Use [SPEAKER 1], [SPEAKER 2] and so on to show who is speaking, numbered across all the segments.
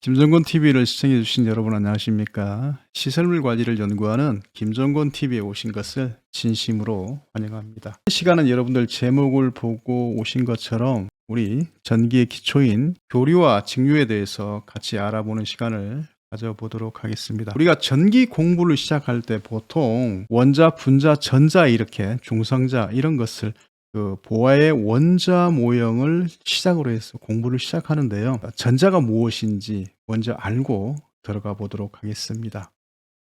[SPEAKER 1] 김정곤 TV를 시청해 주신 여러분 안녕하십니까? 시설물 관리를 연구하는 김정곤 TV에 오신 것을 진심으로 환영합니다. 이 시간은 여러분들 제목을 보고 오신 것처럼 우리 전기의 기초인 교류와 직류에 대해서 같이 알아보는 시간을 가져보도록 하겠습니다. 우리가 전기 공부를 시작할 때 보통 원자, 분자, 전자 이렇게 중성자 이런 것을 보아의 원자 모형을 시작으로 해서 공부를 시작하는데요. 전자가 무엇인지 먼저 알고 들어가 보도록 하겠습니다.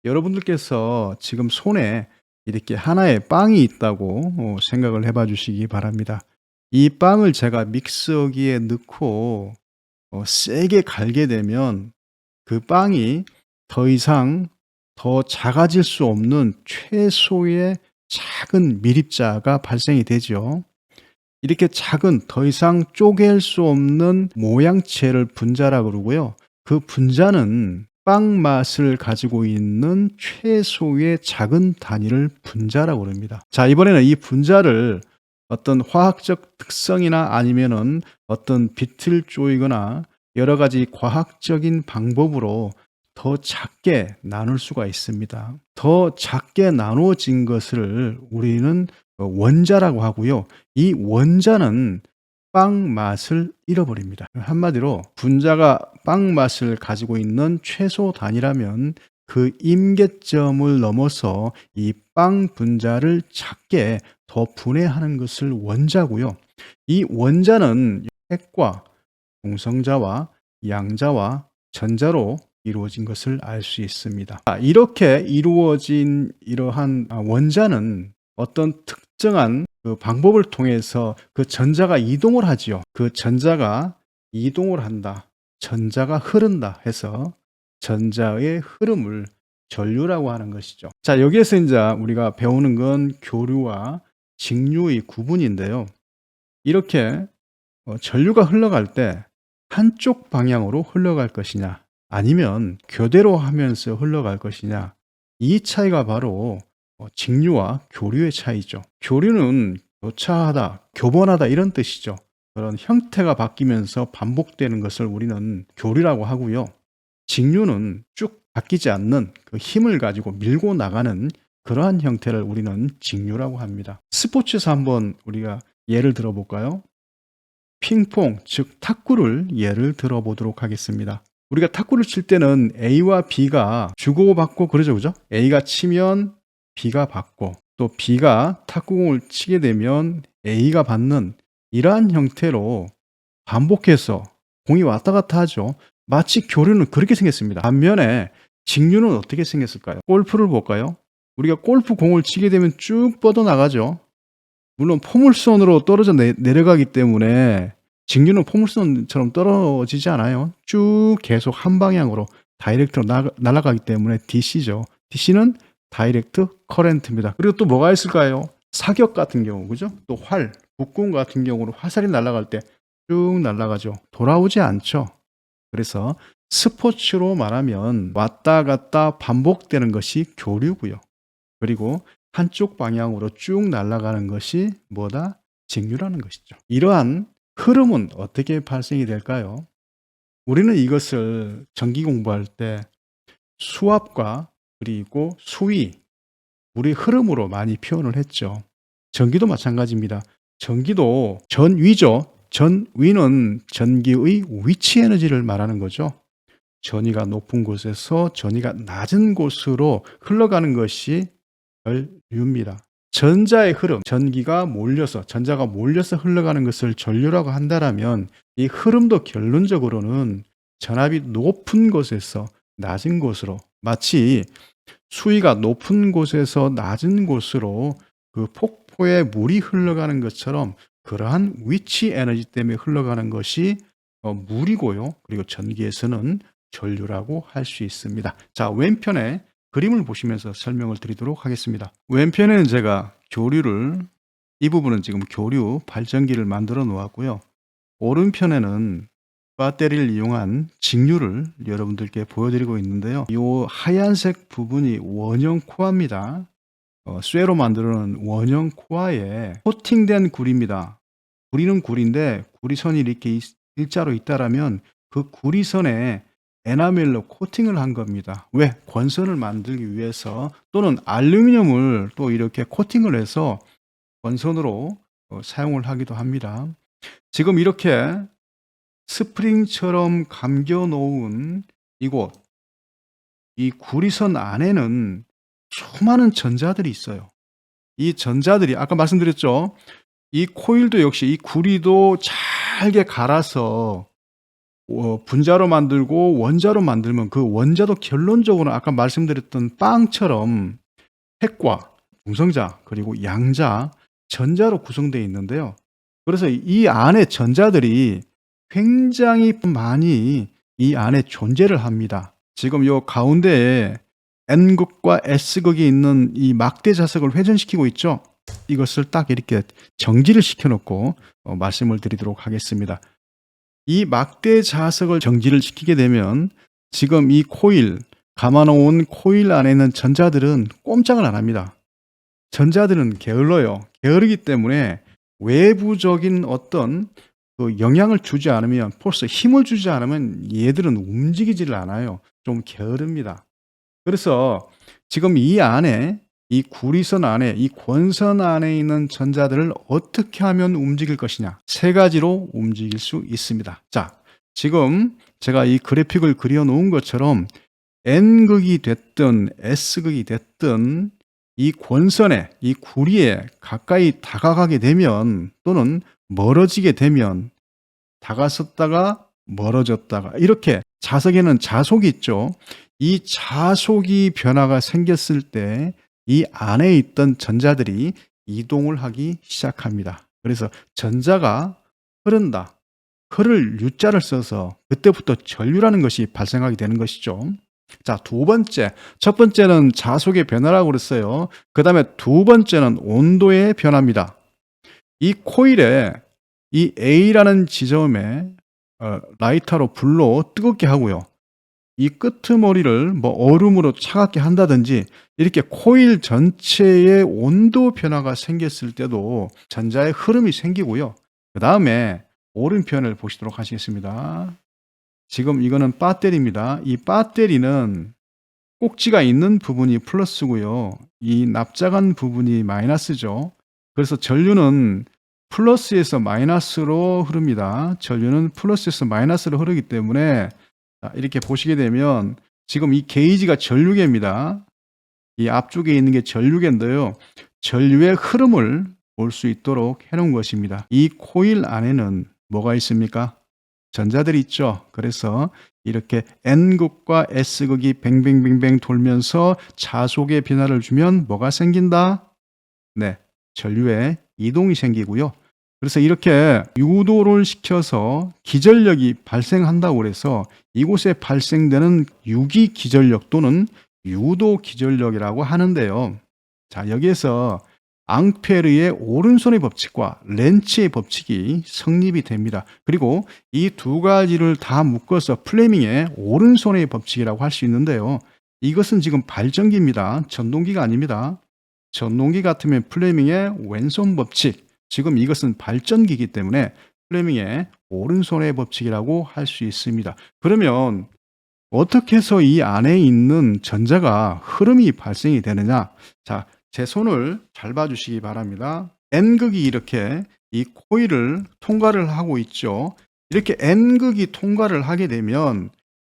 [SPEAKER 1] 여러분들께서 지금 손에 이렇게 하나의 빵이 있다고 생각을 해봐 주시기 바랍니다. 이 빵을 제가 믹서기에 넣고 세게 갈게 되면 그 빵이 더 이상 더 작아질 수 없는 최소의 작은 밀입자가 발생이 되죠. 이렇게 작은 더 이상 쪼갤 수 없는 모양체를 분자라고 그러고요. 그 분자는 빵 맛을 가지고 있는 최소의 작은 단위를 분자라고 그럽니다. 자, 이번에는 이 분자를 어떤 화학적 특성이나 아니면은 어떤 빛을 쪼이거나 여러 가지 과학적인 방법으로 더 작게 나눌 수가 있습니다. 더 작게 나누어진 것을 우리는 원자라고 하고요. 이 원자는 빵 맛을 잃어버립니다. 한마디로 분자가 빵 맛을 가지고 있는 최소 단위라면 그 임계점을 넘어서 이 빵 분자를 작게 더 분해하는 것을 원자고요. 이 원자는 핵과 공성자와 양자와 전자로 이루어진 것을 알 수 있습니다. 이렇게 이루어진 이러한 원자는 어떤 특정한 그 방법을 통해서 그 전자가 이동을 하지요. 그 전자가 이동을 한다. 전자가 흐른다 해서 전자의 흐름을 전류라고 하는 것이죠. 자, 여기에서 이제 우리가 배우는 건 교류와 직류의 구분인데요. 이렇게 전류가 흘러갈 때 한쪽 방향으로 흘러갈 것이냐 아니면 교대로 하면서 흘러갈 것이냐, 이 차이가 바로 직류와 교류의 차이죠. 교류는 교차하다, 교번하다 이런 뜻이죠. 그런 형태가 바뀌면서 반복되는 것을 우리는 교류라고 하고요. 직류는 쭉 바뀌지 않는 그 힘을 가지고 밀고 나가는 그러한 형태를 우리는 직류라고 합니다. 스포츠에서 한번 우리가 예를 들어볼까요? 핑퐁, 즉 탁구를 예를 들어보도록 하겠습니다. 우리가 탁구를 칠 때는 A와 B가 주고받고 그러죠, 그죠? A가 치면 B가 받고, 또 B가 탁구공을 치게 되면 A가 받는 이러한 형태로 반복해서 공이 왔다 갔다 하죠. 마치 교류는 그렇게 생겼습니다. 반면에 직류는 어떻게 생겼을까요? 골프를 볼까요? 우리가 골프 공을 치게 되면 쭉 뻗어나가죠. 물론 포물선으로 떨어져 내려가기 때문에 직류는 포물선처럼 떨어지지 않아요. 쭉 계속 한 방향으로 다이렉트로 날아가기 때문에 DC죠. DC는 다이렉트 커렌트입니다. 그리고 또 뭐가 있을까요? 사격 같은 경우, 그죠? 또 활, 북궁 같은 경우로 화살이 날아갈 때 쭉 날아가죠. 돌아오지 않죠. 그래서 스포츠로 말하면 왔다 갔다 반복되는 것이 교류고요. 그리고 한쪽 방향으로 쭉 날아가는 것이 뭐다? 직류라는 것이죠. 이러한 흐름은 어떻게 발생이 될까요? 우리는 이것을 전기 공부할 때 수압과 그리고 수위, 우리 흐름으로 많이 표현을 했죠. 전기도 마찬가지입니다. 전기도 전위죠. 전위는 전기의 위치 에너지를 말하는 거죠. 전위가 높은 곳에서 전위가 낮은 곳으로 흘러가는 것이 전류입니다. 전자의 흐름, 전기가 몰려서, 전자가 몰려서 흘러가는 것을 전류라고 한다면 이 흐름도 결론적으로는 전압이 높은 곳에서 낮은 곳으로, 마치 수위가 높은 곳에서 낮은 곳으로 그 폭포에 물이 흘러가는 것처럼 그러한 위치 에너지 때문에 흘러가는 것이 물이고요. 그리고 전기에서는 전류라고 할 수 있습니다. 자, 왼편에 그림을 보시면서 설명을 드리도록 하겠습니다. 왼편에는 제가 교류를, 이 부분은 지금 교류 발전기를 만들어 놓았고요. 오른편에는 배터리를 이용한 직류를 여러분들께 보여드리고 있는데요. 이 하얀색 부분이 원형 코어입니다. 쇠로 만들어 놓은 원형 코어에 코팅된 구리입니다. 구리는 구리인데 구리선이 이렇게 일자로 있다라면 그 구리선에 에나멜로 코팅을 한 겁니다. 왜? 권선을 만들기 위해서, 또는 알루미늄을 또 이렇게 코팅을 해서 권선으로 사용을 하기도 합니다. 지금 이렇게 스프링처럼 감겨 놓은 이곳, 이 구리선 안에는 수많은 전자들이 있어요. 이 전자들이 아까 말씀드렸죠. 이 코일도 역시 이 구리도 잘게 갈아서 분자로 만들고 원자로 만들면 그 원자도 결론적으로 아까 말씀드렸던 빵처럼 핵과 중성자 그리고 양자, 전자로 구성되어 있는데요. 그래서 이 안에 전자들이 굉장히 많이 이 안에 존재를 합니다. 지금 요 가운데에 N극과 S극이 있는 이 막대 자석을 회전시키고 있죠. 이것을 딱 이렇게 정지를 시켜놓고 말씀을 드리도록 하겠습니다. 이 막대 자석을 정지를 시키게 되면 지금 이 코일, 감아놓은 코일 안에 있는 전자들은 꼼짝을 안 합니다. 전자들은 게을러요. 게으르기 때문에 외부적인 어떤 그 영향을 주지 않으면, 포스, 힘을 주지 않으면 얘들은 움직이지를 않아요. 좀 게으릅니다. 그래서 지금 이 안에, 이 구리선 안에, 이 권선 안에 있는 전자들을 어떻게 하면 움직일 것이냐, 세 가지로 움직일 수 있습니다. 자, 지금 제가 이 그래픽을 그려 놓은 것처럼 N극이 됐든 S극이 됐든 이 권선에, 이 구리에 가까이 다가가게 되면, 또는 멀어지게 되면, 다가섰다가 멀어졌다가, 이렇게 자석에는 자속이 있죠. 이 자속이 변화가 생겼을 때 이 안에 있던 전자들이 이동을 하기 시작합니다. 그래서 전자가 흐른다. 흐를 유자를 써서 그때부터 전류라는 것이 발생하게 되는 것이죠. 자, 두 번째. 첫 번째는 자속의 변화라고 그랬어요. 그 다음에 두 번째는 온도의 변화입니다. 이 코일에 이 A라는 지점에 라이터로 불로 뜨겁게 하고요. 이 끄트머리를 뭐 얼음으로 차갑게 한다든지, 이렇게 코일 전체의 온도 변화가 생겼을 때도 전자의 흐름이 생기고요. 그 다음에 오른편을 보시도록 하시겠습니다. 지금 이거는 배터리입니다. 이 배터리는 꼭지가 있는 부분이 플러스고요. 이 납작한 부분이 마이너스죠. 그래서 전류는 플러스에서 마이너스로 흐릅니다. 전류는 플러스에서 마이너스로 흐르기 때문에, 이렇게 보시게 되면 지금 이 게이지가 전류계입니다. 이 앞쪽에 있는 게 전류계인데요. 전류의 흐름을 볼 수 있도록 해놓은 것입니다. 이 코일 안에는 뭐가 있습니까? 전자들이 있죠. 그래서 이렇게 N극과 S극이 뱅뱅뱅뱅 돌면서 자속의 변화를 주면 뭐가 생긴다? 네, 전류의 이동이 생기고요. 그래서 이렇게 유도를 시켜서 기전력이 발생한다고 그래서 이곳에 발생되는 유기 기전력 또는 유도 기전력이라고 하는데요. 자, 여기에서 앙페르의 오른손의 법칙과 렌츠의 법칙이 성립이 됩니다. 그리고 이 두 가지를 다 묶어서 플레밍의 오른손의 법칙이라고 할 수 있는데요. 이것은 지금 발전기입니다. 전동기가 아닙니다. 전동기 같으면 플레밍의 왼손 법칙, 지금 이것은 발전기이기 때문에 플레밍의 오른손의 법칙이라고 할 수 있습니다. 그러면 어떻게 해서 이 안에 있는 전자가 흐름이 발생이 되느냐? 자, 제 손을 잘 봐주시기 바랍니다. N극이 이렇게 이 코일을 통과를 하고 있죠. 이렇게 N극이 통과를 하게 되면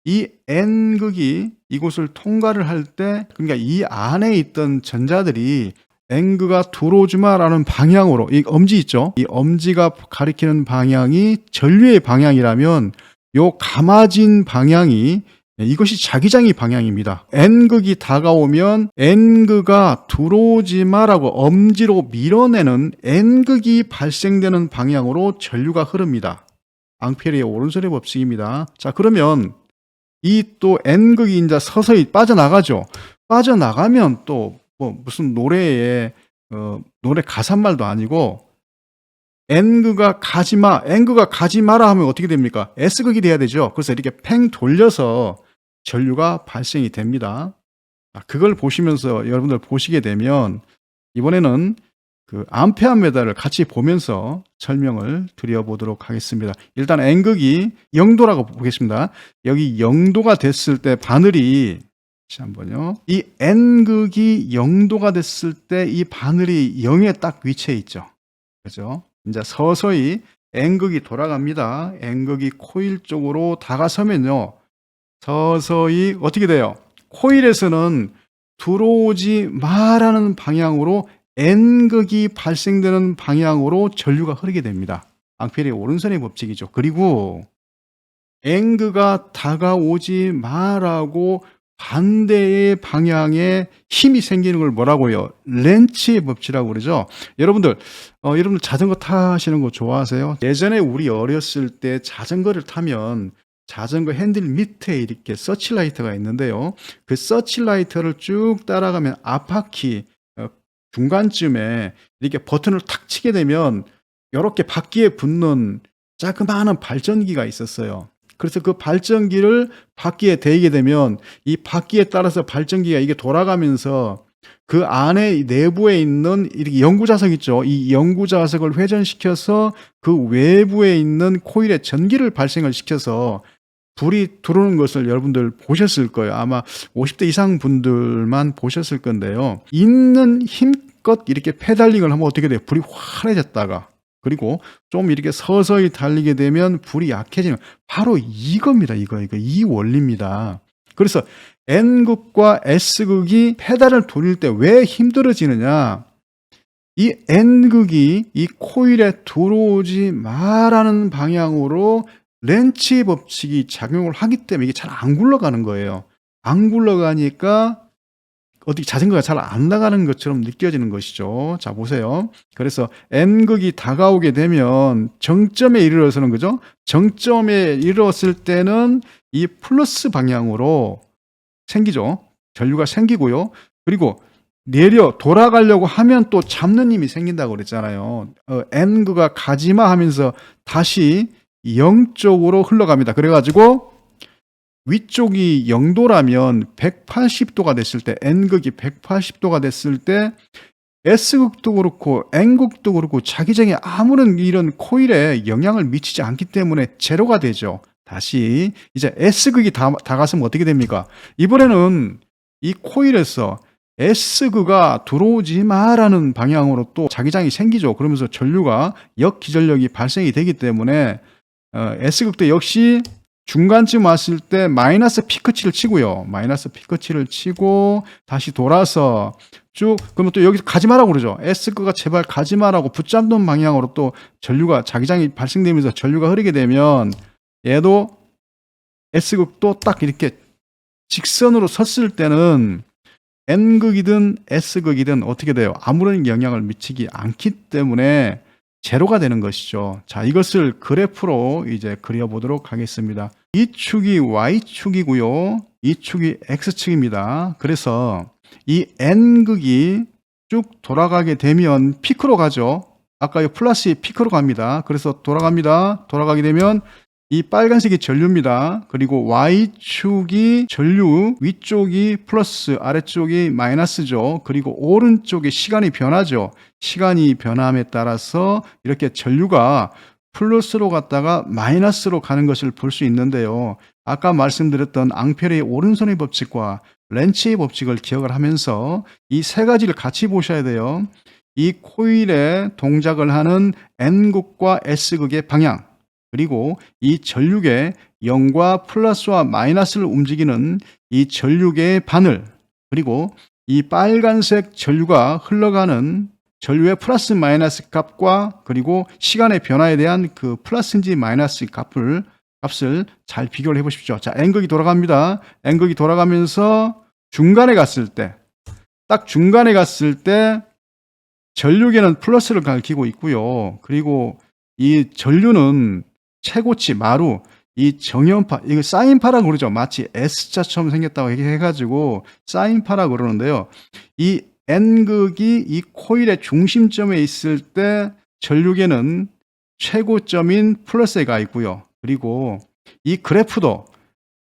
[SPEAKER 1] 이 N극이 이곳을 통과를 할 때, 그러니까 이 안에 있던 전자들이 N극아 들어오지 마라는 방향으로, 이 엄지 있죠? 이 엄지가 가리키는 방향이 전류의 방향이라면 요 감아진 방향이, 이것이 자기장의 방향입니다. N극이 다가오면 N극아 들어오지 마라고 엄지로 밀어내는 N극이 발생되는 방향으로 전류가 흐릅니다. 앙페르의 오른손의 법칙입니다. 자, 그러면 이 또 N극이 이제 서서히 빠져나가죠. 빠져나가면 또 뭐 무슨 노래에 노래 가사말도 아니고 N극아 가지마, N극아 가지마라 하면 어떻게 됩니까? S극이 돼야 되죠. 그래서 이렇게 팽 돌려서 전류가 발생이 됩니다. 그걸 보시면서 여러분들 보시게 되면 이번에는 그 암페어미터를 같이 보면서 설명을 드려보도록 하겠습니다. 일단 N극이 0도라고 보겠습니다. 여기 0도가 됐을 때 바늘이, 다시 한번요. 이 N극이 0도가 됐을 때 이 바늘이 0에 딱 위치해 있죠. 그죠? 이제 서서히 N극이 돌아갑니다. N극이 코일 쪽으로 다가서면요. 서서히 어떻게 돼요? 코일에서는 들어오지 마라는 방향으로 N극이 발생되는 방향으로 전류가 흐르게 됩니다. 앙페르의 오른손의 법칙이죠. 그리고 N극가 다가오지 마라고 반대의 방향에 힘이 생기는 걸 뭐라고요? 렌치의 법칙이라고 그러죠. 여러분들 자전거 타시는 거 좋아하세요? 예전에 우리 어렸을 때 자전거를 타면 자전거 핸들 밑에 이렇게 서치라이트가 있는데요. 그 서치라이트를 쭉 따라가면 앞바퀴 중간쯤에 이렇게 버튼을 탁 치게 되면 이렇게 바퀴에 붙는 자그마한 발전기가 있었어요. 그래서 그 발전기를 바퀴에 대게 되면 이 바퀴에 따라서 발전기가 이게 돌아가면서 그 안에 내부에 있는 이렇게 연구자석 있죠. 이 연구자석을 회전시켜서 그 외부에 있는 코일에 전기를 발생을 시켜서 불이 들어오는 것을 여러분들 보셨을 거예요. 아마 50대 이상 분들만 보셨을 건데요. 있는 힘껏 이렇게 페달링을 하면 어떻게 돼요? 불이 환해졌다가 그리고 좀 이렇게 서서히 달리게 되면 불이 약해지는, 바로 이겁니다. 이 원리입니다. 그래서 N극과 S극이 페달을 돌릴 때 왜 힘들어지느냐? 이 N극이 이 코일에 들어오지 마라는 방향으로 렌치 법칙이 작용을 하기 때문에 이게 잘 안 굴러가는 거예요. 안 굴러가니까 어떻게 자전거가 잘 안 나가는 것처럼 느껴지는 것이죠. 자, 보세요. 그래서 N극이 다가오게 되면 정점에 이르러서는 거죠. 정점에 이르렀을 때는 이 플러스 방향으로 생기죠. 전류가 생기고요. 그리고 내려 돌아가려고 하면 또 잡는 힘이 생긴다고 그랬잖아요. N극가 가지마 하면서 다시 0 쪽으로 흘러갑니다. 그래가지고 위쪽이 0도라면 180도가 됐을 때, N극이 180도가 됐을 때 S극도 그렇고 N극도 그렇고 자기장에 아무런 이런 코일에 영향을 미치지 않기 때문에 제로가 되죠. 다시 이제 S극이 다가서면 어떻게 됩니까? 이번에는 이 코일에서 S극가 들어오지 마라는 방향으로 또 자기장이 생기죠. 그러면서 전류가 역기전력이 발생이 되기 때문에 S극도 역시 중간쯤 왔을 때 마이너스 피크치를 치고요. 마이너스 피크치를 치고 다시 돌아서 쭉, 그러면 또 여기서 가지 마라고 그러죠. S극가 제발 가지 마라고 붙잡는 방향으로 또 전류가 자기장이 발생되면서 전류가 흐르게 되면 얘도 S극도 딱 이렇게 직선으로 섰을 때는 N극이든 S극이든 어떻게 돼요? 아무런 영향을 미치지 않기 때문에 제로가 되는 것이죠. 자, 이것을 그래프로 이제 그려보도록 하겠습니다. 이 축이 Y축이고요. 이 축이 X축입니다. 그래서 이 N극이 쭉 돌아가게 되면 피크로 가죠. 아까 이 플러스의 피크로 갑니다. 그래서 돌아갑니다. 돌아가게 되면 이 빨간색이 전류입니다. 그리고 Y축이 전류, 위쪽이 플러스, 아래쪽이 마이너스죠. 그리고 오른쪽에 시간이 변하죠. 시간이 변함에 따라서 이렇게 전류가 플러스로 갔다가 마이너스로 가는 것을 볼 수 있는데요. 아까 말씀드렸던 앙페르의 오른손의 법칙과 렌치의 법칙을 기억을 하면서 이 세 가지를 같이 보셔야 돼요. 이 코일에 동작을 하는 N극과 S극의 방향, 그리고 이 전류계 0과 플러스와 마이너스를 움직이는 이 전류계의 바늘, 그리고 이 빨간색 전류가 흘러가는 전류의 플러스 마이너스 값과 그리고 시간의 변화에 대한 그 플러스인지 마이너스 값을 잘 비교를 해 보십시오. 자, N극이 돌아갑니다. N극이 돌아가면서 중간에 갔을 때, 딱 중간에 갔을 때 전류계는 플러스를 가리키고 있고요. 그리고 이 전류는 최고치, 마루, 이 정연파, 이거 사인파라고 그러죠. 마치 S자처럼 생겼다고 해가지고 사인파라고 그러는데요. 이 N극이 이 코일의 중심점에 있을 때 전류계는 최고점인 플러스에 가 있고요. 그리고 이 그래프도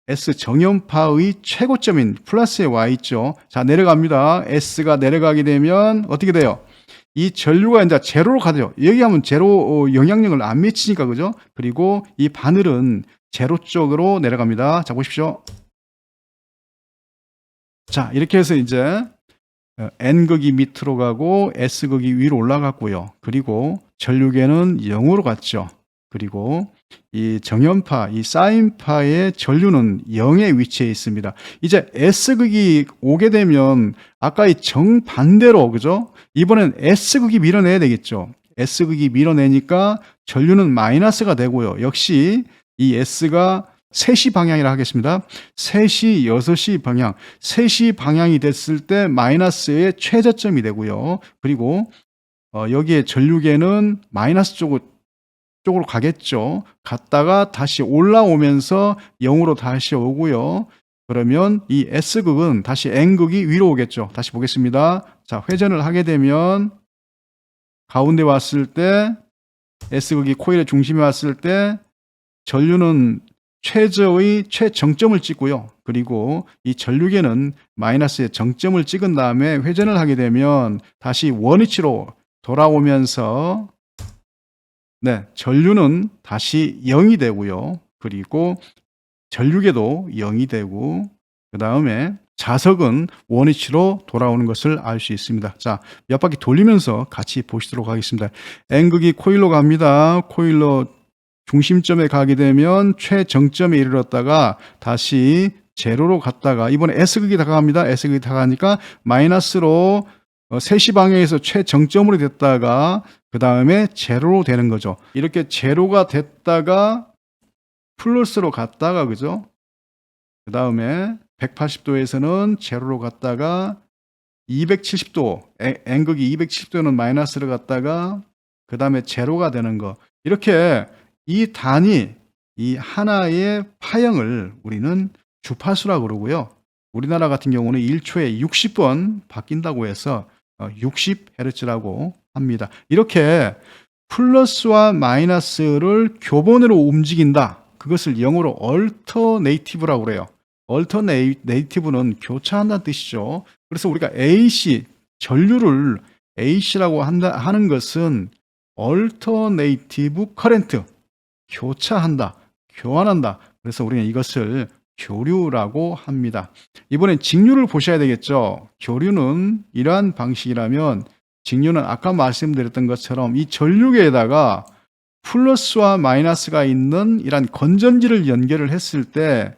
[SPEAKER 1] S 정연파의 최고점인 플러스에 와 있죠. 자, 내려갑니다. S가 내려가게 되면 어떻게 돼요? 이 전류가 이제 제로로 가죠. 여기 하면 제로 영향력을 안 미치니까 그죠? 그리고 이 바늘은 제로 쪽으로 내려갑니다. 자 보십시오. 자 이렇게 해서 이제 N극이 밑으로 가고 S극이 위로 올라갔고요. 그리고 전류계는 0으로 갔죠. 그리고 이 정연파, 이 사인파의 전류는 0의 위치에 있습니다. 이제 S극이 오게 되면 아까 이 정반대로 그죠? 이번엔 S극이 밀어내야 되겠죠. S극이 밀어내니까 전류는 마이너스가 되고요. 역시 이 S가 3시 방향이라 하겠습니다. 3시, 6시 방향. 3시 방향이 됐을 때 마이너스의 최저점이 되고요. 그리고 여기에 전류계는 마이너스 쪽으로 가겠죠. 갔다가 다시 올라오면서 0으로 다시 오고요. 그러면 이 S극은 다시 N극이 위로 오겠죠. 다시 보겠습니다. 자, 회전을 하게 되면 가운데 왔을 때 S극이 코일의 중심에 왔을 때 전류는 최저의 최정점을 찍고요. 그리고 이 전류계는 마이너스의 정점을 찍은 다음에 회전을 하게 되면 다시 원위치로 돌아오면서 전류는 다시 0이 되고요. 그리고 전류계도 0이 되고 그 다음에 자석은 원위치로 돌아오는 것을 알 수 있습니다. 자, 몇 바퀴 돌리면서 같이 보시도록 하겠습니다. N극이 코일로 갑니다. 코일로 중심점에 가게 되면 최정점에 이르렀다가 다시 제로로 갔다가 이번에 S극이 다가갑니다. S극이 다가가니까 마이너스로 3시 방향에서 최정점으로 됐다가 그 다음에 제로로 되는 거죠. 이렇게 제로가 됐다가 플러스로 갔다가 그죠? 그 다음에 180도에서는 제로로 갔다가 270도, N극이 270도는 마이너스로 갔다가 그 다음에 제로가 되는 거. 이렇게 이 단위, 이 하나의 파형을 우리는 주파수라고 그러고요. 우리나라 같은 경우는 1초에 60번 바뀐다고 해서 60Hz라고 합니다. 이렇게 플러스와 마이너스를 교본으로 움직인다. 그것을 영어로 alternative라고 그래요. alternative는 교차한다는 뜻이죠. 그래서 우리가 AC, 전류를 AC라고 하는 것은 alternative current, 교차한다, 교환한다. 그래서 우리는 이것을 교류라고 합니다. 이번엔 직류를 보셔야 되겠죠. 교류는 이러한 방식이라면 직류는 아까 말씀드렸던 것처럼 이 전류계에다가 플러스와 마이너스가 있는 이러한 건전지를 연결을 했을 때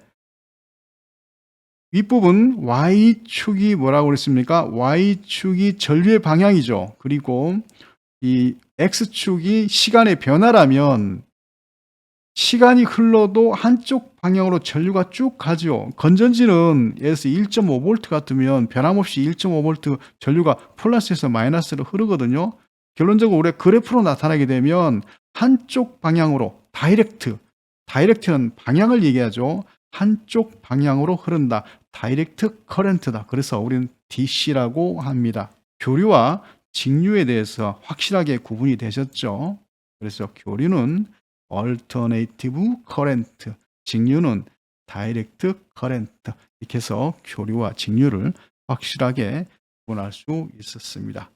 [SPEAKER 1] 윗부분 Y축이 뭐라고 그랬습니까? Y축이 전류의 방향이죠. 그리고 이 X축이 시간의 변화라면 시간이 흘러도 한쪽 방향으로 전류가 쭉 가죠. 건전지는 예를 들어서 1.5V 같으면 변함없이 1.5V 전류가 플러스에서 마이너스로 흐르거든요. 결론적으로 우리가 그래프로 나타나게 되면 한쪽 방향으로 다이렉트는 방향을 얘기하죠. 한쪽 방향으로 흐른다. 다이렉트 커런트다. 그래서 우리는 DC라고 합니다. 교류와 직류에 대해서 확실하게 구분이 되셨죠. 그래서 교류는 alternative current, 직류는 direct current. 이렇게 해서 교류와 직류를 확실하게 구분할 수 있었습니다.